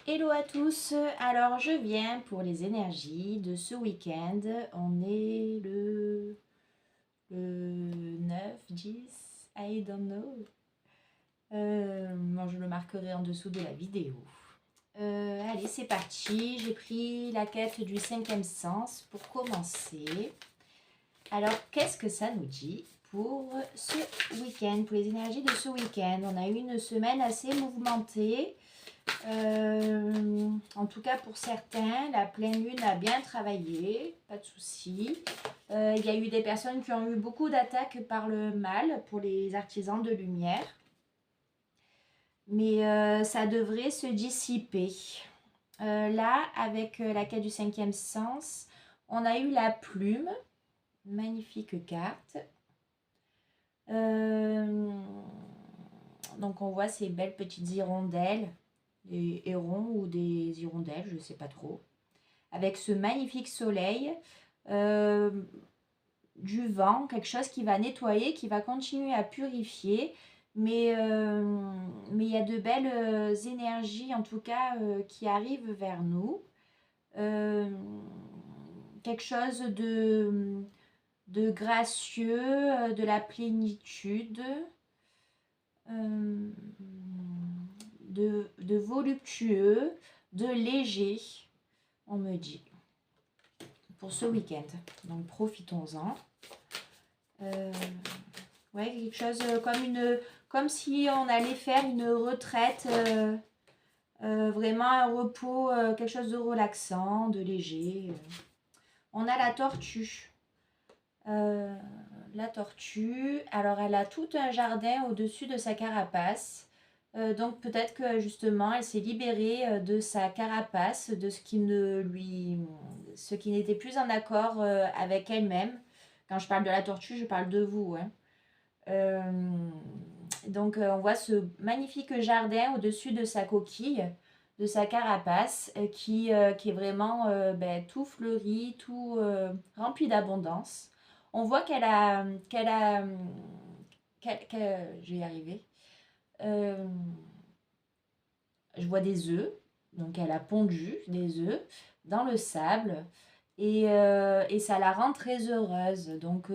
Hello à tous, alors je viens pour les énergies de ce week-end. On est le 9, 10, I don't know. Bon, je le marquerai en dessous de la vidéo. Allez, c'est parti. J'ai pris la quête du cinquième sens pour commencer. Alors, qu'est-ce que ça nous dit pour ce week-end, pour les énergies de ce week-end? On a eu une semaine assez mouvementée. En tout cas pour certains, la pleine lune a bien travaillé, pas de souci. Il y a eu des personnes qui ont eu beaucoup d'attaques par le mal pour les artisans de lumière. Mais ça devrait se dissiper. Là, avec la quête du cinquième sens, on a eu la plume. Magnifique carte. Donc on voit ces belles petites hirondelles, des hérons ou des hirondelles, je ne sais pas trop. Avec ce magnifique soleil, du vent, quelque chose qui va nettoyer, qui va continuer à purifier. Mais il y a de belles énergies, en tout cas, qui arrivent vers nous. Quelque chose de gracieux, de la plénitude, de voluptueux, de léger, on me dit, pour ce week-end. Donc profitons-en. Ouais, quelque chose comme si on allait faire une retraite, vraiment un repos, quelque chose de relaxant, de léger. On a la tortue. La tortue, alors elle a tout un jardin au-dessus de sa carapace. Donc peut-être que justement elle s'est libérée de sa carapace, de ce ce qui n'était plus en accord avec elle-même. Quand je parle de la tortue, je parle de vous, hein. Donc on voit ce magnifique jardin au-dessus de sa coquille, de sa carapace, qui est vraiment tout fleuri, tout rempli d'abondance. On voit je vais y arriver. Je vois des œufs, donc elle a pondu des œufs dans le sable et ça la rend très heureuse. Donc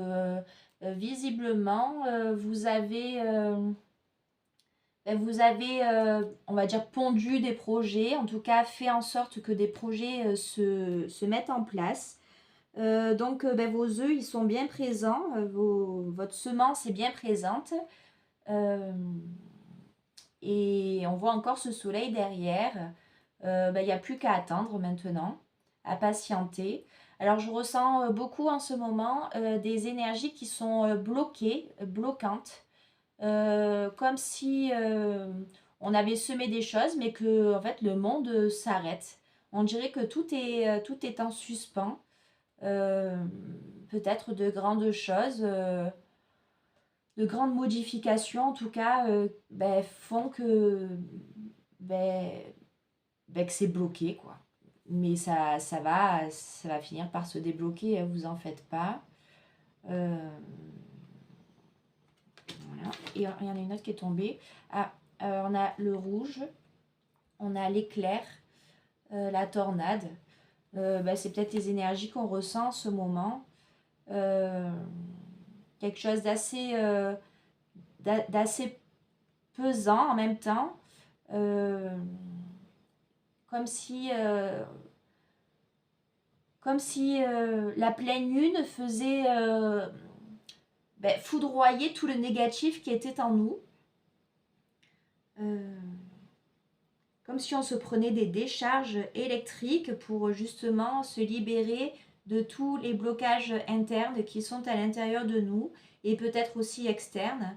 visiblement, vous avez, on va dire, pondu des projets, en tout cas fait en sorte que des projets se mettent en place. Donc vos œufs, ils sont bien présents, votre semence est bien présente. Euh, et on voit encore ce soleil derrière. Il n'y a plus qu'à attendre maintenant, à patienter. Alors je ressens beaucoup en ce moment des énergies qui sont bloquées, bloquantes, comme si on avait semé des choses, mais que en fait le monde s'arrête. On dirait que tout est en suspens. Euh, Peut-être de grandes choses, de grandes modifications en tout cas, font ben, que c'est bloqué quoi. Mais ça va finir par se débloquer, hein, vous en faites pas. Voilà. Et il y en a une autre qui est tombée. Ah, on a le rouge, on a l'éclair, la tornade. C'est peut-être les énergies qu'on ressent en ce moment. Quelque chose d'assez pesant en même temps. Euh, comme si, la pleine lune faisait foudroyer tout le négatif qui était en nous. Comme si on se prenait des décharges électriques pour justement se libérer de tous les blocages internes qui sont à l'intérieur de nous et peut-être aussi externes.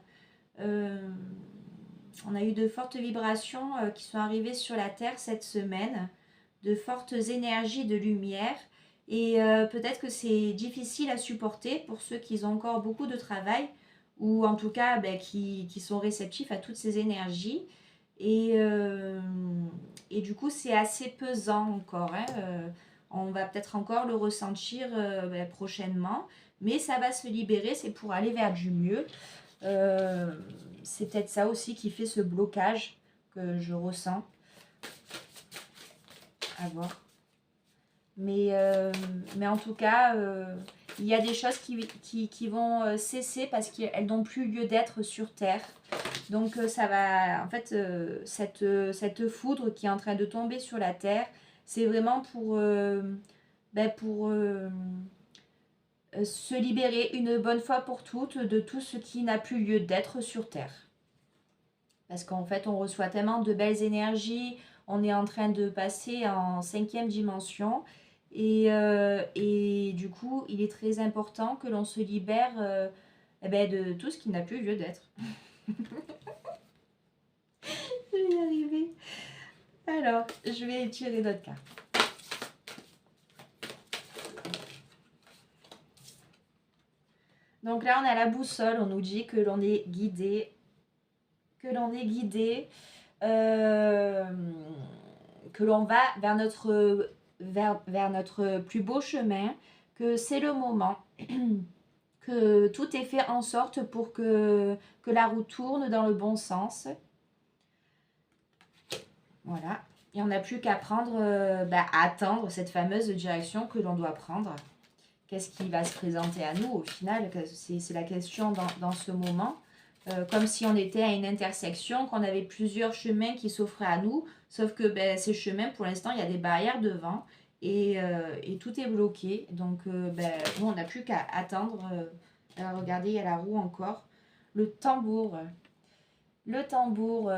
On a eu de fortes vibrations qui sont arrivées sur la Terre cette semaine, de fortes énergies de lumière. Et peut-être que c'est difficile à supporter pour ceux qui ont encore beaucoup de travail ou en tout cas qui sont réceptifs à toutes ces énergies. Et du coup, c'est assez pesant encore, hein. On va peut-être encore le ressentir prochainement, mais ça va se libérer, c'est pour aller vers du mieux. C'est peut-être ça aussi qui fait ce blocage que je ressens. à voir. Mais en tout cas, il y a des choses qui vont cesser parce qu'elles n'ont plus lieu d'être sur Terre. Donc ça va, en fait, cette foudre qui est en train de tomber sur la Terre, c'est vraiment pour se libérer une bonne fois pour toutes de tout ce qui n'a plus lieu d'être sur Terre. Parce qu'en fait, on reçoit tellement de belles énergies, on est en train de passer en 5e dimension. Et du coup, il est très important que l'on se libère de tout ce qui n'a plus lieu d'être. Je vais y arriver. Alors, je vais tirer d'autres cartes. Donc là, on a la boussole. On nous dit que l'on est guidé. Que l'on est guidé. Que l'on va vers notre plus beau chemin. Que c'est le moment. Que tout est fait en sorte pour que la roue tourne dans le bon sens. Voilà. Il n'y en a plus qu'à prendre, à attendre cette fameuse direction que l'on doit prendre. Qu'est-ce qui va se présenter à nous au final? C'est la question dans ce moment. Comme si on était à une intersection, qu'on avait plusieurs chemins qui s'offraient à nous. Sauf que ces chemins, pour l'instant, il y a des barrières devant. Et tout est bloqué. Donc, nous, on n'a plus qu'à attendre. Regardez, il y a la roue encore. Le tambour. Le tambour.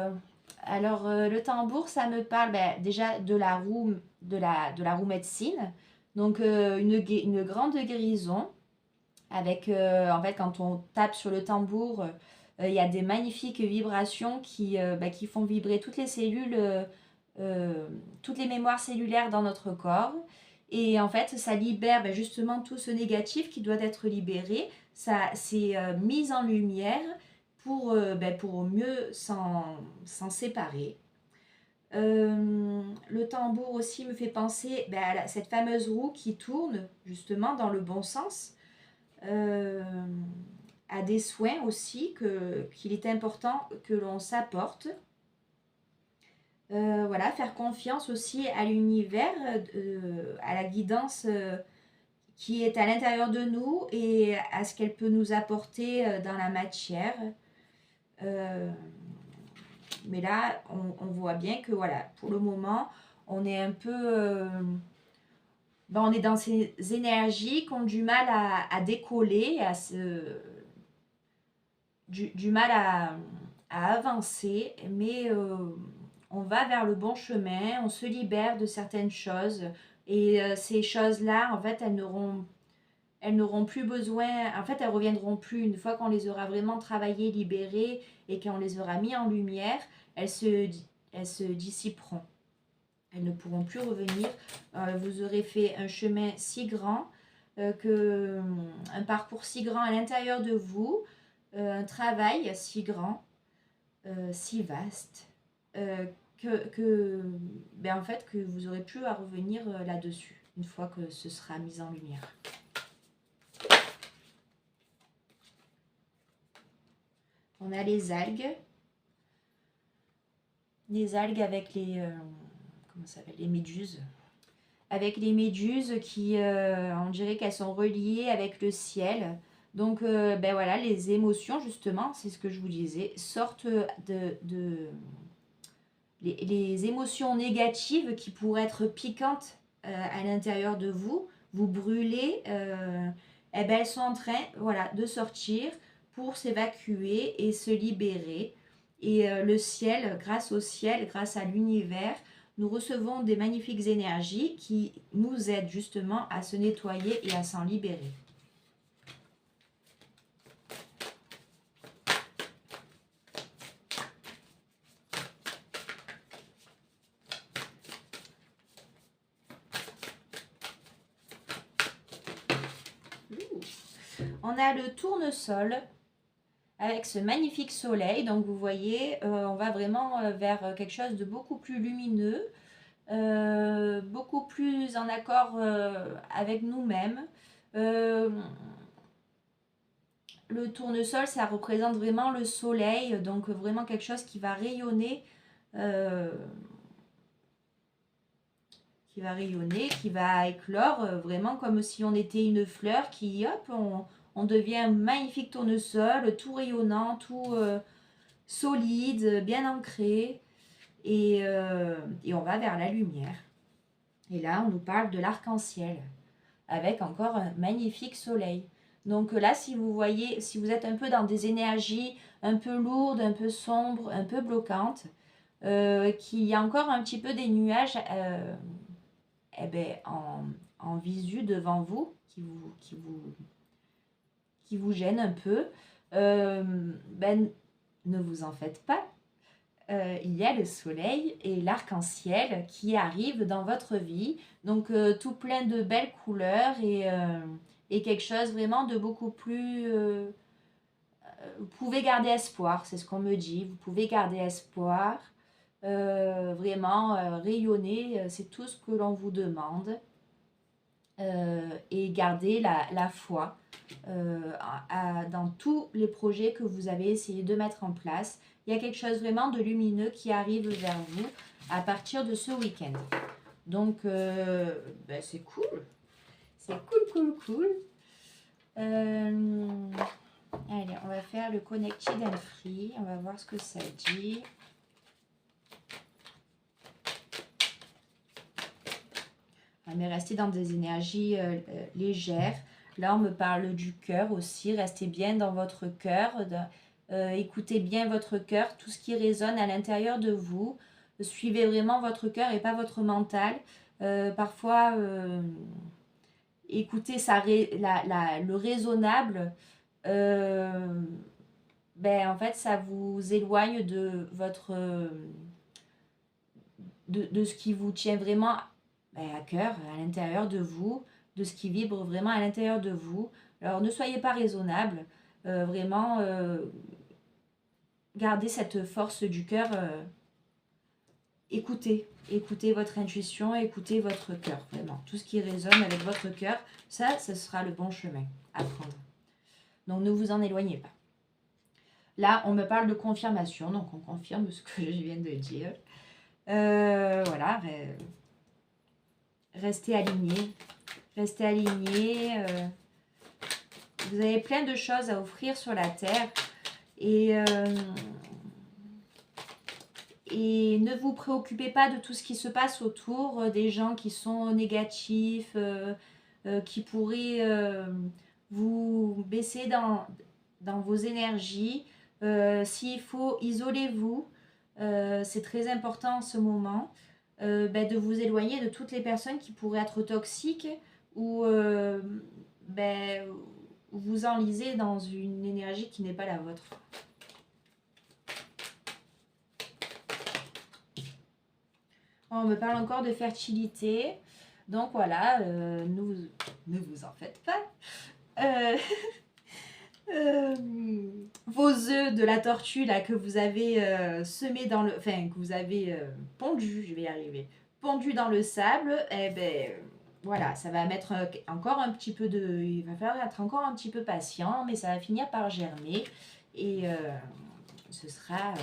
Le tambour, ça me parle déjà de la roue, de la roue médecine. Donc, une grande guérison. Avec, en fait, quand on tape sur le tambour, il y a des magnifiques vibrations qui font vibrer toutes les cellules, toutes les mémoires cellulaires dans notre corps. Et en fait, ça libère justement tout ce négatif qui doit être libéré. Ça, c'est mis en lumière pour mieux s'en séparer. Le tambour aussi me fait penser à cette fameuse roue qui tourne justement dans le bon sens. À des soins aussi qu'il est important que l'on s'apporte. Voilà, faire confiance aussi à l'univers, à la guidance qui est à l'intérieur de nous et à ce qu'elle peut nous apporter dans la matière. Mais là, on voit bien que voilà, pour le moment, on est un peu... on est dans ces énergies qui ont du mal à décoller, du mal à avancer, mais on va vers le bon chemin, on se libère de certaines choses, et ces choses-là, en fait, elles n'auront plus besoin, en fait, elles reviendront plus une fois qu'on les aura vraiment travaillées, libérées, et qu'on les aura mis en lumière, elles se dissiperont. Elles ne pourront plus revenir. Vous aurez fait un chemin si grand, un parcours si grand à l'intérieur de vous, un travail si grand, si vaste, en fait, que vous aurez plus à revenir là-dessus, une fois que ce sera mis en lumière. On a les algues. Les algues avec les... comment ça s'appelle? Les méduses. Avec les méduses qui, on dirait qu'elles sont reliées avec le ciel. Donc, voilà, les émotions, justement, c'est ce que je vous disais, sortent les émotions négatives qui pourraient être piquantes à l'intérieur de vous, vous brûlez, elles sont en train, voilà, de sortir pour s'évacuer et se libérer. Et le ciel, grâce au ciel, grâce à l'univers, nous recevons des magnifiques énergies qui nous aident justement à se nettoyer et à s'en libérer. On a le tournesol avec ce magnifique soleil. Donc vous voyez, on va vraiment vers quelque chose de beaucoup plus lumineux, beaucoup plus en accord avec nous-mêmes. Le tournesol, ça représente vraiment le soleil, donc vraiment quelque chose qui va rayonner, qui va rayonner, qui va éclore, vraiment comme si on était une fleur qui, hop, on devient un magnifique tournesol, tout rayonnant, tout solide, bien ancré, et on va vers la lumière. Et là, on nous parle de l'arc-en-ciel, avec encore un magnifique soleil. Donc là, si vous voyez, si vous êtes un peu dans des énergies un peu lourdes, un peu sombres, un peu bloquantes, qu'il y a encore un petit peu des nuages eh ben, en visu devant vous, qui vous gênent un peu, ben, ne vous en faites pas. Il y a le soleil et l'arc-en-ciel qui arrive dans votre vie. Donc tout plein de belles couleurs et quelque chose vraiment de beaucoup plus... vous pouvez garder espoir, c'est ce qu'on me dit. Vous pouvez garder espoir, vraiment rayonner, c'est tout ce que l'on vous demande. Et garder la foi dans tous les projets que vous avez essayé de mettre en place. Il y a quelque chose vraiment de lumineux qui arrive vers vous à partir de ce week-end. Donc, ben c'est cool. C'est cool. Allez, on va faire le Connected and Free. On va voir ce que ça dit. Mais restez dans des énergies légères. Là, on me parle du cœur aussi. Restez bien dans votre cœur. Écoutez bien votre cœur, tout ce qui résonne à l'intérieur de vous. Suivez vraiment votre cœur et pas votre mental. Parfois, écoutez le raisonnable. En fait, ça vous éloigne de votre... de ce qui vous tient vraiment à cœur, à l'intérieur de vous, de ce qui vibre vraiment à l'intérieur de vous. Alors ne soyez pas raisonnable, vraiment gardez cette force du cœur, écoutez votre intuition, écoutez votre cœur, vraiment. Tout ce qui résonne avec votre cœur, ça sera le bon chemin à prendre. Donc ne vous en éloignez pas. Là, on me parle de confirmation, donc on confirme ce que je viens de dire. Voilà, restez alignés. Restez alignés. Vous avez plein de choses à offrir sur la terre. Et ne vous préoccupez pas de tout ce qui se passe autour, des gens qui sont négatifs, qui pourraient vous baisser dans vos énergies. S'il faut, isolez-vous. C'est très important en ce moment. De vous éloigner de toutes les personnes qui pourraient être toxiques ou vous enliser dans une énergie qui n'est pas la vôtre. On me parle encore de fertilité. Donc voilà, ne vous en faites pas. Vos œufs de la tortue là que vous avez semé dans le... Enfin, que vous avez pondu, je vais y arriver. Pondu dans le sable, voilà, ça va mettre encore un petit peu de... Il va falloir être encore un petit peu patient, mais ça va finir par germer. Et ce sera bien.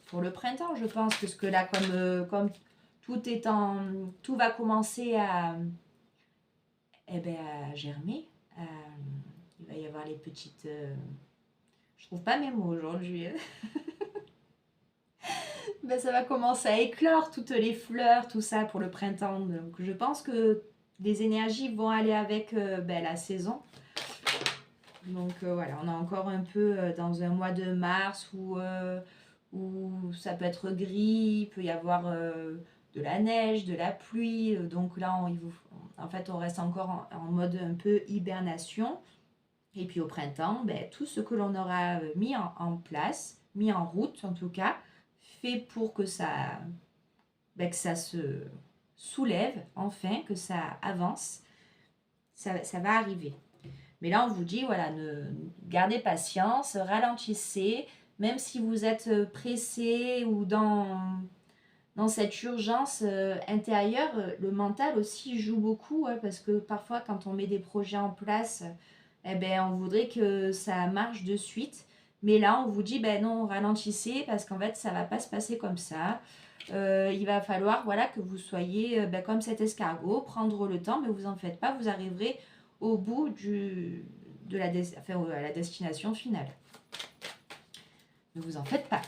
Pour le printemps, je pense, parce que là, comme tout va commencer à germer, il va y avoir les petites... je trouve pas mes mots aujourd'hui. Ça va commencer à éclore toutes les fleurs, tout ça pour le printemps. Donc je pense que des énergies vont aller avec la saison. Donc voilà, on est encore un peu dans un mois de mars où ça peut être gris, il peut y avoir de la neige, de la pluie. Donc là, en fait, on reste encore en mode un peu hibernation. Et puis au printemps, tout ce que l'on aura mis en place, mis en route en tout cas, fait pour que ça se soulève enfin, que ça avance, ça va arriver. Mais là, on vous dit, voilà, gardez patience, ralentissez, même si vous êtes pressé ou dans cette urgence intérieure, le mental aussi joue beaucoup, parce que parfois, quand on met des projets en place, on voudrait que ça marche de suite. Mais là, on vous dit, non, ralentissez, parce qu'en fait, ça ne va pas se passer comme ça. Il va falloir, voilà, que vous soyez comme cet escargot, prendre le temps, mais vous en faites pas, vous arriverez au bout à la destination finale. Ne vous en faites pas.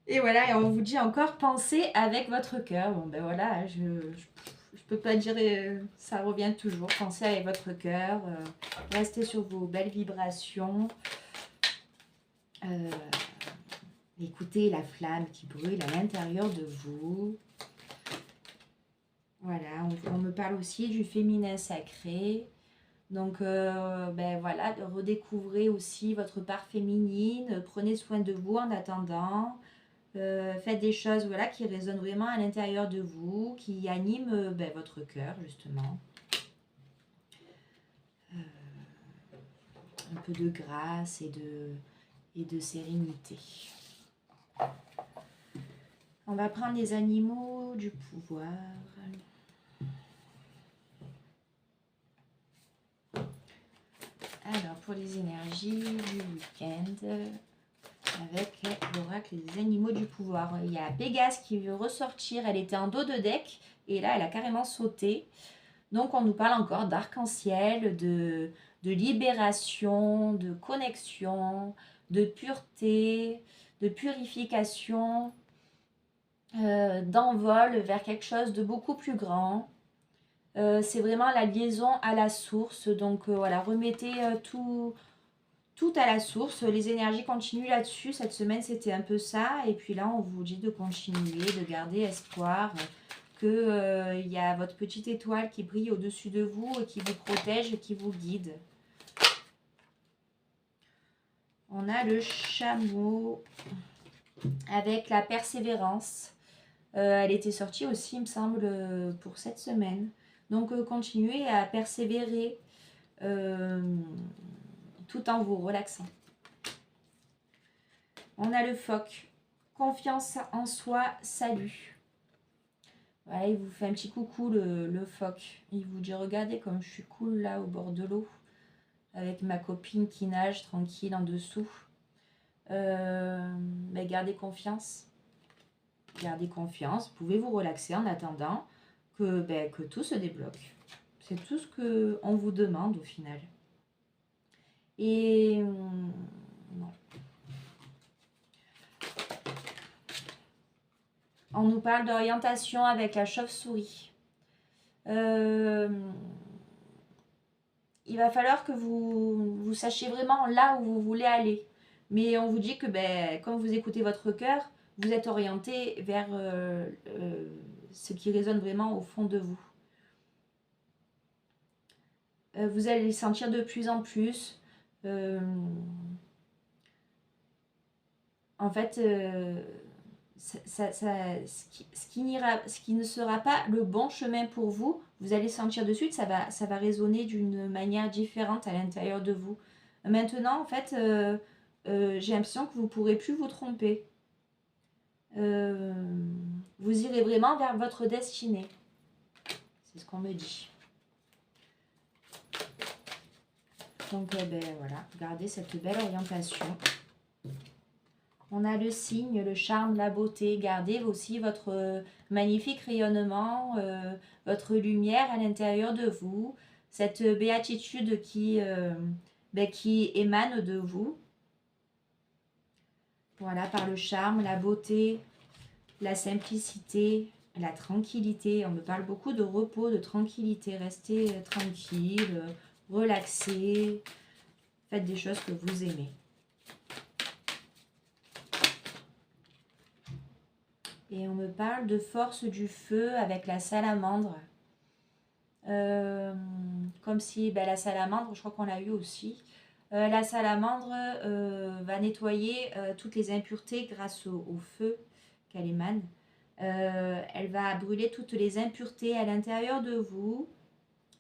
Et voilà, et on vous dit encore, pensez avec votre cœur. Bon, ben voilà, je peux pas dire, ça revient toujours. Pensez avec votre cœur, restez sur vos belles vibrations. Écoutez la flamme qui brûle à l'intérieur de vous. Voilà, on me parle aussi du féminin sacré. Donc, ben voilà, redécouvrez aussi votre part féminine. Prenez soin de vous en attendant. Faites des choses voilà, qui résonnent vraiment à l'intérieur de vous, qui animent votre cœur, justement. Un peu de grâce et de sérénité. On va prendre les animaux du pouvoir. Alors, pour les énergies du week-end, avec l'oracle des animaux du pouvoir. Il y a Pégase qui veut ressortir. Elle était en dos de deck et là, elle a carrément sauté. Donc, on nous parle encore d'arc-en-ciel, de libération, de connexion, de pureté, de purification, d'envol vers quelque chose de beaucoup plus grand. C'est vraiment la liaison à la source. Donc, voilà, remettez tout à la source. Les énergies continuent là-dessus. Cette semaine, c'était un peu ça. Et puis là, on vous dit de continuer, de garder espoir, que y a votre petite étoile qui brille au-dessus de vous et qui vous protège et qui vous guide. On a le chameau avec la persévérance. Elle était sortie aussi, il me semble, pour cette semaine. Donc, continuez à persévérer tout en vous relaxant. On a le phoque. Confiance en soi, salut. Voilà, il vous fait un petit coucou, le phoque. Il vous dit, regardez comme je suis cool là au bord de l'eau. Avec ma copine qui nage tranquille en dessous. Mais gardez confiance. Gardez confiance. Vous pouvez vous relaxer en attendant que tout se débloque. C'est tout ce qu'on vous demande au final. Et non. On nous parle d'orientation avec la chauve-souris. Il va falloir que vous sachiez vraiment là où vous voulez aller. Mais on vous dit que quand vous écoutez votre cœur, vous êtes orienté vers ce qui résonne vraiment au fond de vous. Vous allez le sentir de plus en plus. En fait, ce qui ne sera pas le bon chemin pour vous, vous allez sentir de suite, ça va résonner d'une manière différente à l'intérieur de vous. Maintenant, en fait, j'ai l'impression que vous ne pourrez plus vous tromper. Vous irez vraiment vers votre destinée. C'est ce qu'on me dit. Donc, voilà, gardez cette belle orientation. On a le signe, le charme, la beauté. Gardez aussi votre magnifique rayonnement, votre lumière à l'intérieur de vous. Cette béatitude qui émane de vous. Voilà, par le charme, la beauté, la simplicité, la tranquillité. On me parle beaucoup de repos, de tranquillité. Restez tranquille, relaxez. Faites des choses que vous aimez. Et on me parle de force du feu avec la salamandre. Comme si la salamandre, je crois qu'on l'a eu aussi. La salamandre va nettoyer toutes les impuretés grâce au feu qu'elle émane. Elle va brûler toutes les impuretés à l'intérieur de vous.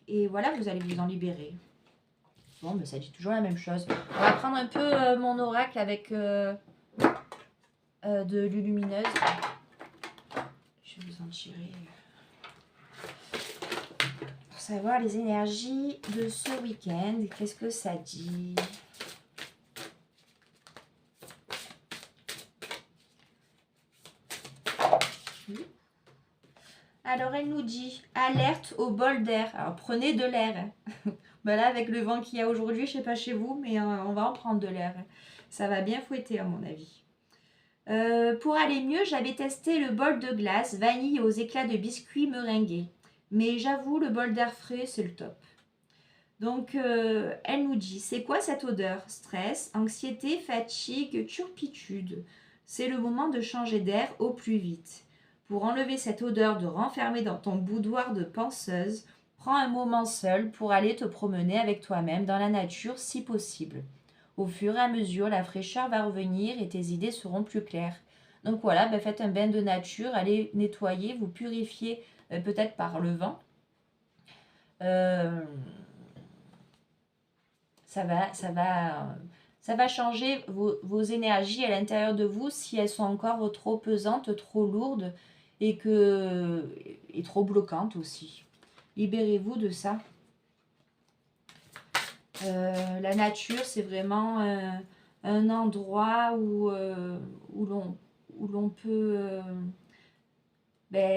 Et voilà, vous allez vous en libérer. Bon, mais ça dit toujours la même chose. On va prendre un peu mon oracle avec de l'ulumineuse. Je vais vous en tirer pour savoir les énergies de ce week-end. Qu'est-ce que ça dit? Alors, elle nous dit alerte au bol d'air. Alors, prenez de l'air. Ben là, avec le vent qu'il y a aujourd'hui, je sais pas chez vous, mais on va en prendre de l'air. Ça va bien fouetter, à mon avis. Pour aller mieux, j'avais testé le bol de glace, vanille aux éclats de biscuits meringués. Mais j'avoue, le bol d'air frais, c'est le top. Donc, elle nous dit, c'est quoi cette odeur? Stress, anxiété, fatigue, turpitude. C'est le moment de changer d'air au plus vite. Pour enlever cette odeur de renfermer dans ton boudoir de penseuse, prends un moment seul pour aller te promener avec toi-même dans la nature si possible. Au fur et à mesure, la fraîcheur va revenir et tes idées seront plus claires. Donc voilà, ben faites un bain de nature, allez nettoyer, vous purifier peut-être par le vent. Euh, ça va changer vos énergies à l'intérieur de vous si elles sont encore trop pesantes, trop lourdes et trop bloquantes aussi. Libérez-vous de ça. La nature, c'est vraiment un endroit où l'on peut...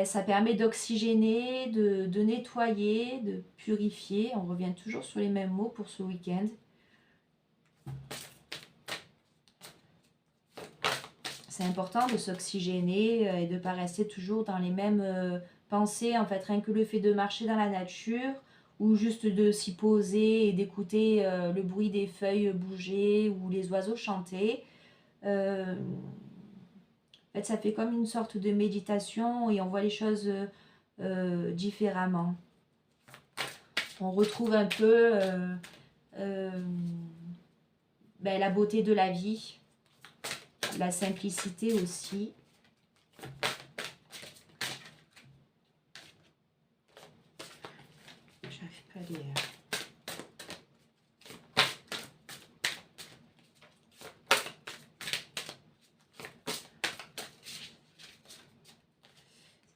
ça permet d'oxygéner, de nettoyer, de purifier. On revient toujours sur les mêmes mots pour ce week-end. C'est important de s'oxygéner et de ne pas rester toujours dans les mêmes pensées. En fait, rien que le fait de marcher dans la nature ou juste de s'y poser et d'écouter le bruit des feuilles bouger ou les oiseaux chanter. En fait, ça fait comme une sorte de méditation et on voit les choses différemment. On retrouve un peu la beauté de la vie. La simplicité aussi. J'arrive pas à lire.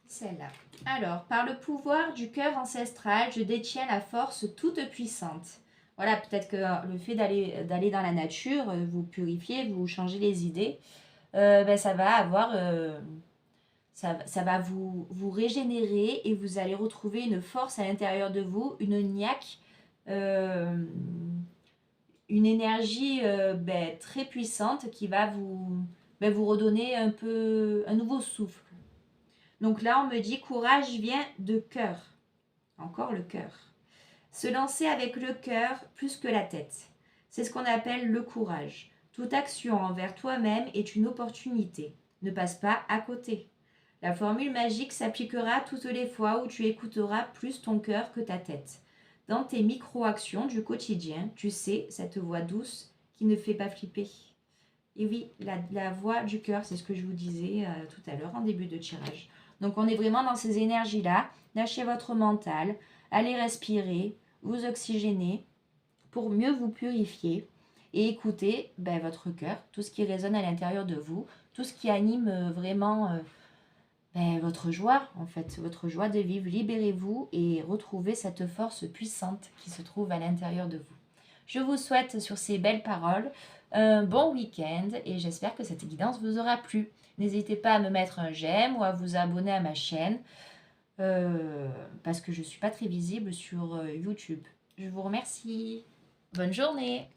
Celle-là. Alors, par le pouvoir du cœur ancestral, je détiens la force toute puissante. Voilà, peut-être que le fait d'aller dans la nature, vous purifiez, vous changez les idées, ça va avoir... ça va vous régénérer et vous allez retrouver une force à l'intérieur de vous, une niaque, une énergie très puissante qui va vous redonner un nouveau souffle. Donc là, on me dit courage vient de cœur. Encore le cœur. Se lancer avec le cœur plus que la tête. C'est ce qu'on appelle le courage. Toute action envers toi-même est une opportunité. Ne passe pas à côté. La formule magique s'appliquera toutes les fois où tu écouteras plus ton cœur que ta tête. Dans tes micro-actions du quotidien, tu sais, cette voix douce qui ne fait pas flipper. Et oui, la voix du cœur, c'est ce que je vous disais tout à l'heure en début de tirage. Donc on est vraiment dans ces énergies-là. Lâchez votre mental, allez respirer, vous oxygéner pour mieux vous purifier et écouter votre cœur, tout ce qui résonne à l'intérieur de vous, tout ce qui anime vraiment votre joie, en fait, votre joie de vivre. Libérez-vous et retrouvez cette force puissante qui se trouve à l'intérieur de vous. Je vous souhaite sur ces belles paroles un bon week-end et j'espère que cette guidance vous aura plu. N'hésitez pas à me mettre un j'aime ou à vous abonner à ma chaîne parce que je ne suis pas très visible sur YouTube. Je vous remercie. Bonne journée.